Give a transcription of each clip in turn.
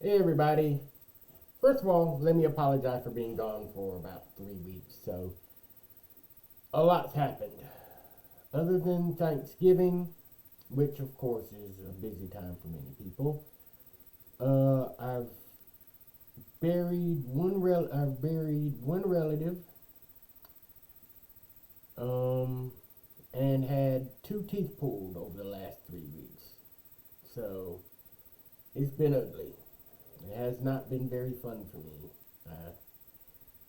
Hey everybody. First of all, let me apologize for being gone for about 3 weeks. So, a lot's happened. Other than Thanksgiving, which of course is a busy time for many people, I've I've buried one relative, um, and had two teeth pulled over the last 3 weeks. So, it's been ugly. It has not been very fun for me. Uh,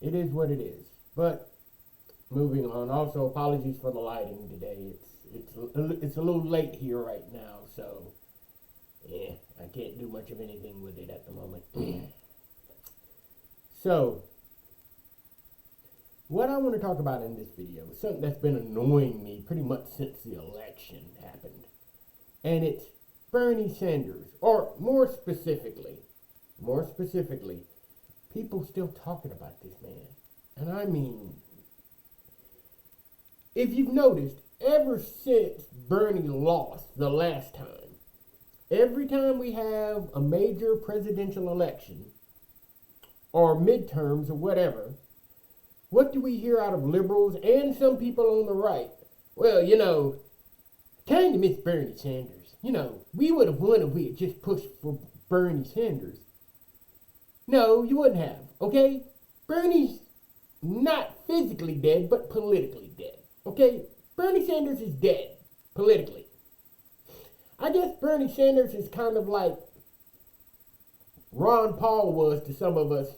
it is what it is. But moving on. Also, apologies for the lighting today. It's a little late here right now, so yeah, I can't do much of anything with it at the moment. So, what I want to talk about in this video is something that's been annoying me pretty much since the election happened, and it's Bernie Sanders, or more specifically, people still talking about this man. And I mean, if you've noticed, ever since Bernie lost the last time, every time we have a major presidential election, or midterms, or whatever, what do we hear out of liberals and some people on the right? Well, kind of miss Bernie Sanders. We would have won if we had just pushed for Bernie Sanders. No, you wouldn't have, okay? Bernie's not physically dead, but politically dead, okay? Bernie Sanders is dead, politically. I guess Bernie Sanders is kind of like Ron Paul was to some of us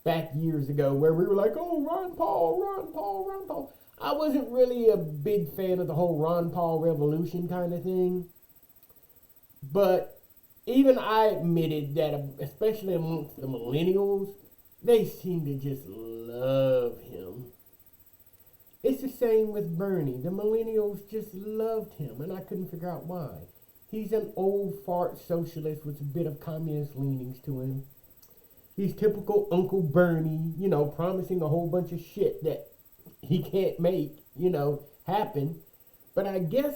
back years ago, where we were like, oh, Ron Paul, Ron Paul, Ron Paul. I wasn't really a big fan of the whole Ron Paul revolution kind of thing. But even I admitted that, especially amongst the millennials, they seem to just love him. It's the same with Bernie. The millennials just loved him, and I couldn't figure out why. He's an old fart socialist with a bit of communist leanings to him. He's typical Uncle Bernie, promising a whole bunch of shit that he can't make, happen. But I guess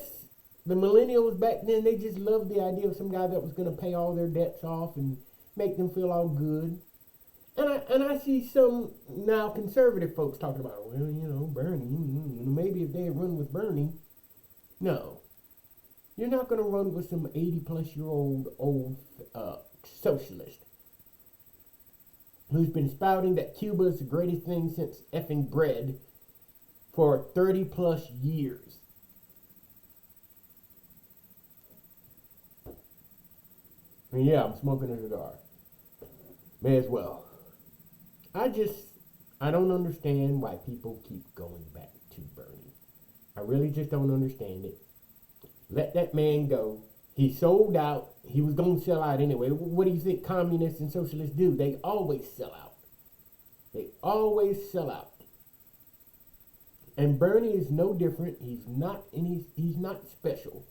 the millennials back then, they just loved the idea of some guy that was going to pay all their debts off and make them feel all good. And I see some now conservative folks talking about, well, Bernie, maybe if they had run with Bernie. No. You're not going to run with some 80-plus-year-old old socialist who's been spouting that Cuba is the greatest thing since effing bread for 30-plus years. And yeah, I'm smoking a cigar. May as well. I don't understand why people keep going back to Bernie. I really just don't understand it. Let that man go. He sold out. He was going to sell out anyway. What do you think communists and socialists do? They always sell out. They always sell out. And Bernie is no different. He's not special.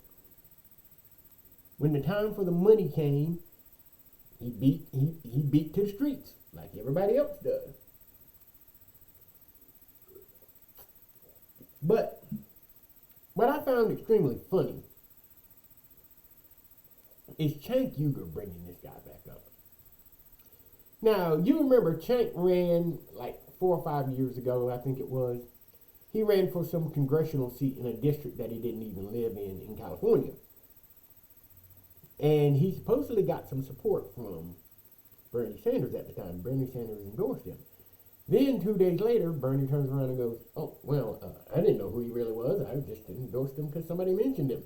When the time for the money came, he beat to the streets like everybody else does. But what I found extremely funny is Cenk Uygur bringing this guy back up. Now, you remember Cenk ran like 4 or 5 years ago, I think it was. He ran for some congressional seat in a district that he didn't even live in California. And he supposedly got some support from Bernie Sanders at the time. Bernie Sanders endorsed him. Then 2 days later, Bernie turns around and goes, oh, well, I didn't know who he really was. I just endorsed him because somebody mentioned him.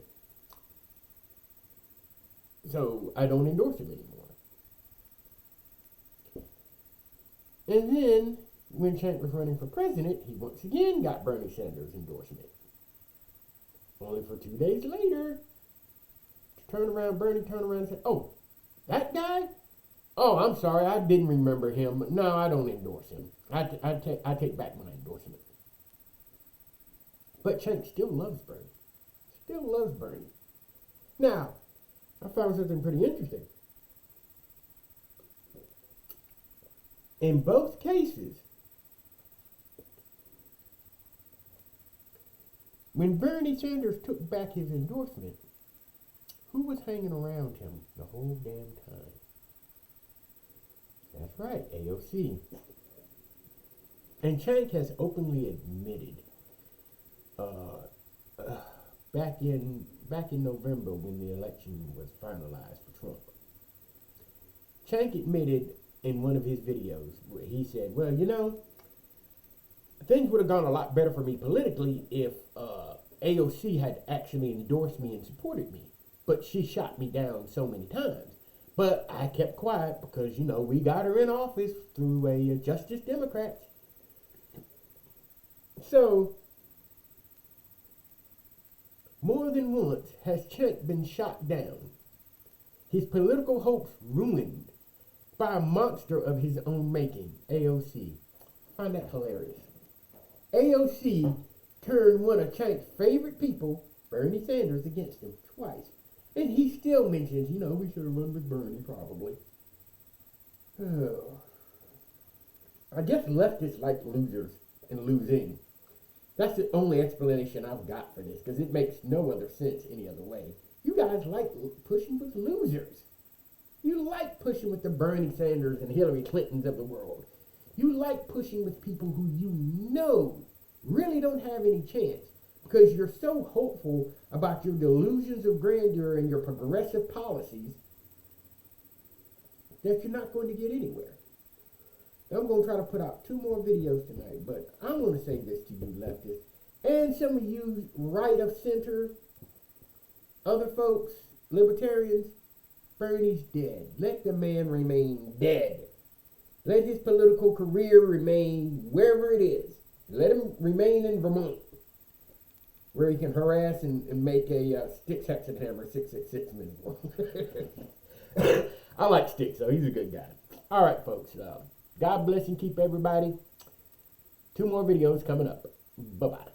So I don't endorse him anymore. And then, when Cenk was running for president, he once again got Bernie Sanders' endorsement. Only for 2 days later, Bernie turned around and said, oh, that guy? Oh, I'm sorry, I didn't remember him. No, I don't endorse him. I take back my endorsement. But Cenk still loves Bernie. Still loves Bernie. Now, I found something pretty interesting. In both cases, when Bernie Sanders took back his endorsement, who was hanging around him the whole damn time? That's right, AOC. And Chank has openly admitted back in November when the election was finalized for Trump. Chank admitted in one of his videos where he said, well, you know, things would have gone a lot better for me politically if AOC had actually endorsed me and supported me. But she shot me down so many times. But I kept quiet because, you know, we got her in office through a Justice Democrats. So, more than once has Chank been shot down, his political hopes ruined by a monster of his own making, AOC. I find that hilarious. AOC turned one of Chank's favorite people, Bernie Sanders, against him twice. And he still mentions, you know, we should have run with Bernie, probably. Oh. I guess leftists like losers and losing. That's the only explanation I've got for this, because it makes no other sense any other way. You guys like pushing with losers. You like pushing with the Bernie Sanders and Hillary Clintons of the world. You like pushing with people who you know really don't have any chance, because you're so hopeful about your delusions of grandeur and your progressive policies that you're not going to get anywhere. I'm going to try to put out 2 more videos tonight, but I want to say this to you leftists, and some of you right of center, other folks, libertarians. Bernie's dead. Let the man remain dead. Let his political career remain wherever it is. Let him remain in Vermont, where he can harass and make a Sticks Hexenhammer 666 miserable. I like Sticks, though. He's a good guy. All right, folks. God bless and keep everybody. 2 more videos coming up. Bye-bye.